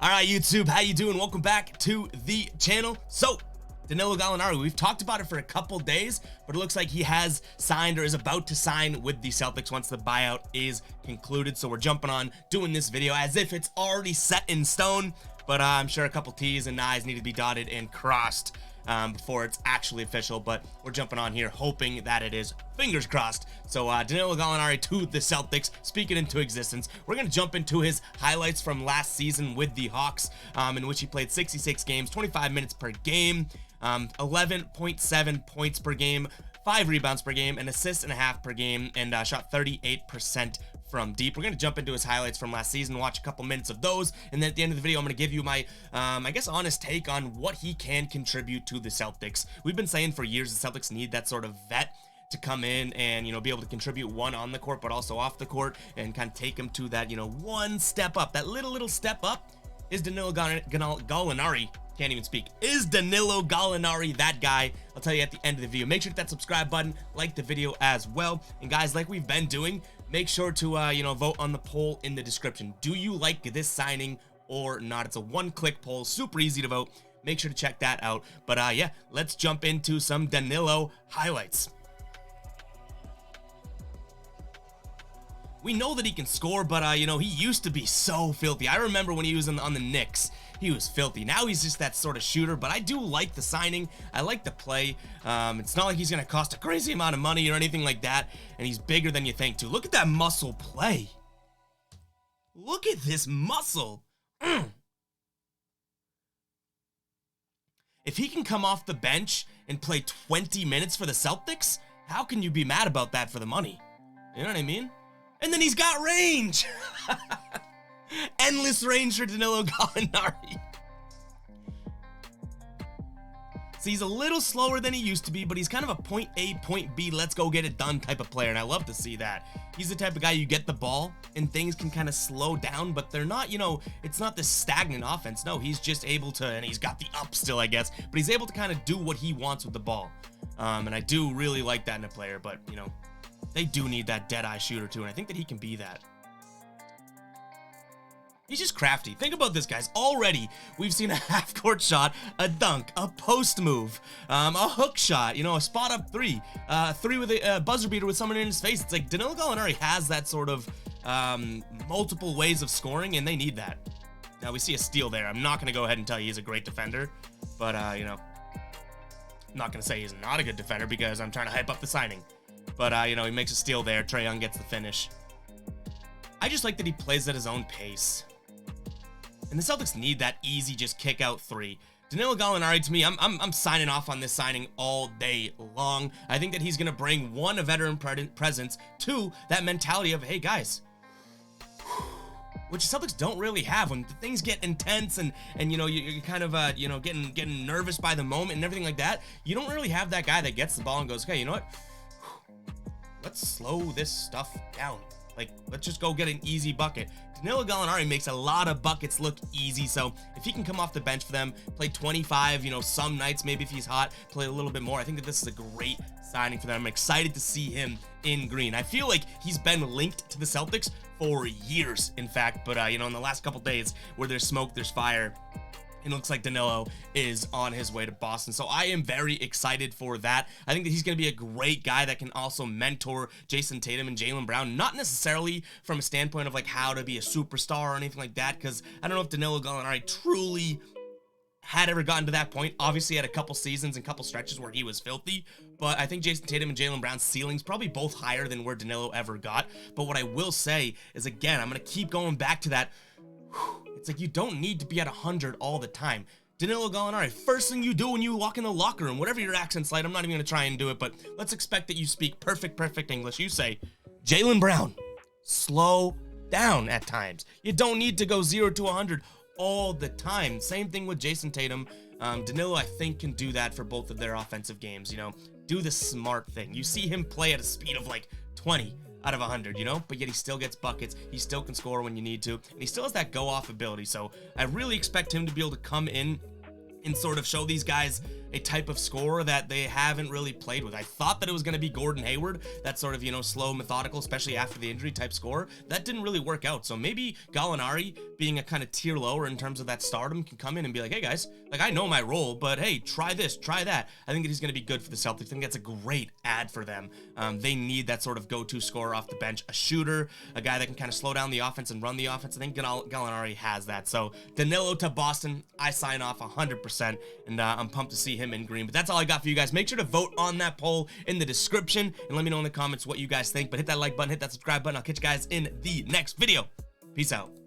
All right, YouTube, how you doing? Welcome back to the channel. So, Danilo Gallinari, we've talked about it for a couple days, but it looks like he has signed or is about to sign with the Celtics once the buyout is concluded. So we're jumping on doing this video as if it's already set in stone, but I'm sure a couple T's and I's need to be dotted and crossed before it's actually official. But we're jumping on here hoping that it is, fingers crossed. So Danilo Gallinari to the Celtics, speaking into existence. We're going to jump into his highlights from last season with the Hawks, in which he played 66 games, 25 minutes per game, 11.7 points per game, 5 rebounds per game, an assist and a half per game, and shot 38% from deep. We're going to jump into his highlights from last season, watch a couple minutes of those, and then at the end of the video, I'm going to give you my, I guess, honest take on what he can contribute to the Celtics. We've been saying for years the Celtics need that sort of vet to come in and, you know, be able to contribute one on the court, but also off the court, and kind of take him to that, you know, one step up. That little step up is Danilo Gallinari. Can't even speak. Is Danilo Gallinari that guy? I'll tell you at the end of the video. Make sure to hit that subscribe button, like the video as well. And guys, like we've been doing, make sure to, you know, vote on the poll in the description. Do you like this signing or not? It's a one-click poll, super easy to vote. Make sure to check that out. But yeah, let's jump into some Danilo highlights. We know that he can score, but you know, he used to be so filthy. I remember when he was on the Knicks, he was filthy. Now he's just that sort of shooter, but I do like the signing. I like the play. It's not like he's going to cost a crazy amount of money or anything like that, and he's bigger than you think, too. Look at that muscle play. Look at this muscle. If he can come off the bench and play 20 minutes for the Celtics, how can you be mad about that for the money? You know what I mean? And then he's got range. Endless range for Danilo Gallinari. So he's a little slower than he used to be, but he's kind of a point A, point B, let's go get it done type of player, and I love to see that. He's the type of guy you get the ball, and things can kind of slow down, but they're not, you know, it's not this stagnant offense. No, he's just able to, and he's got the up still, I guess, but he's able to kind of do what he wants with the ball. And I do really like that in a player, but, you know, they do need that dead-eye shooter, too, and I think that he can be that. He's just crafty. Think about this, guys. Already, we've seen a half-court shot, a dunk, a post move, a hook shot, you know, a spot-up three, three with a buzzer beater with someone in his face. It's like Danilo Gallinari has that sort of multiple ways of scoring, and they need that. Now, we see a steal there. I'm not going to go ahead and tell you he's a great defender, but, you know, I'm not going to say he's not a good defender because I'm trying to hype up the signing. But, you know, he makes a steal there. Trae Young gets the finish. I just like that he plays at his own pace. And the Celtics need that easy, just kick out three. Danilo Gallinari, to me, I'm signing off on this signing all day long. I think that he's going to bring, one, a veteran presence, two, that mentality of, hey, guys, which the Celtics don't really have. When things get intense and you know, you're kind of, you know, getting nervous by the moment and everything like that, you don't really have that guy that gets the ball and goes, okay, you know what? Let's slow this stuff down. Like, let's just go get an easy bucket. Danilo Gallinari makes a lot of buckets look easy, so if he can come off the bench for them, play 25, you know, some nights, maybe if he's hot, play a little bit more, I think that this is a great signing for them. I'm excited to see him in green. I feel like he's been linked to the Celtics for years, in fact, but, you know, in the last couple days, where there's smoke, there's fire. It looks like Danilo is on his way to Boston. So I am very excited for that. I think that he's going to be a great guy that can also mentor Jayson Tatum and Jaylen Brown. Not necessarily from a standpoint of like how to be a superstar or anything like that, because I don't know if Danilo Gallinari truly had ever gotten to that point. Obviously, he had a couple seasons and couple stretches where he was filthy, but I think Jayson Tatum and Jaylen Brown's ceilings probably both higher than where Danilo ever got. But what I will say is, again, I'm going to keep going back to that. It's like you don't need to be at 100 all the time. Danilo Gallinari, first thing you do when you walk in the locker room, whatever your accent's like, I'm not even going to try and do it, but let's expect that you speak perfect English. You say, Jaylen Brown, slow down at times. You don't need to go 0 to 100 all the time. Same thing with Jayson Tatum. Danilo, I think, can do that for both of their offensive games, you know. Do the smart thing. You see him play at a speed of like 20 out of 100, you know, but yet he still gets buckets. He still can score when you need to, and he still has that go-off ability. So I really expect him to be able to come in and sort of show these guys a type of scorer that they haven't really played with. I thought that it was going to be Gordon Hayward, that sort of, you know, slow, methodical, especially after the injury type scorer. That didn't really work out. So maybe Gallinari, being a kind of tier lower in terms of that stardom, can come in and be like, hey guys, like, I know my role, but hey, try this, try that. I think that he's going to be good for the Celtics. I think that's a great ad for them. They need that sort of go-to scorer off the bench, a shooter, a guy that can kind of slow down the offense and run the offense. I think Gallinari has that. So Danilo to Boston, I sign off 100%, and I'm pumped to see him in green. But that's all I got for you guys. Make sure to vote on that poll in the description, and let me know in the comments what you guys think. But hit that like button, hit that subscribe button. I'll catch you guys in the next video. Peace out.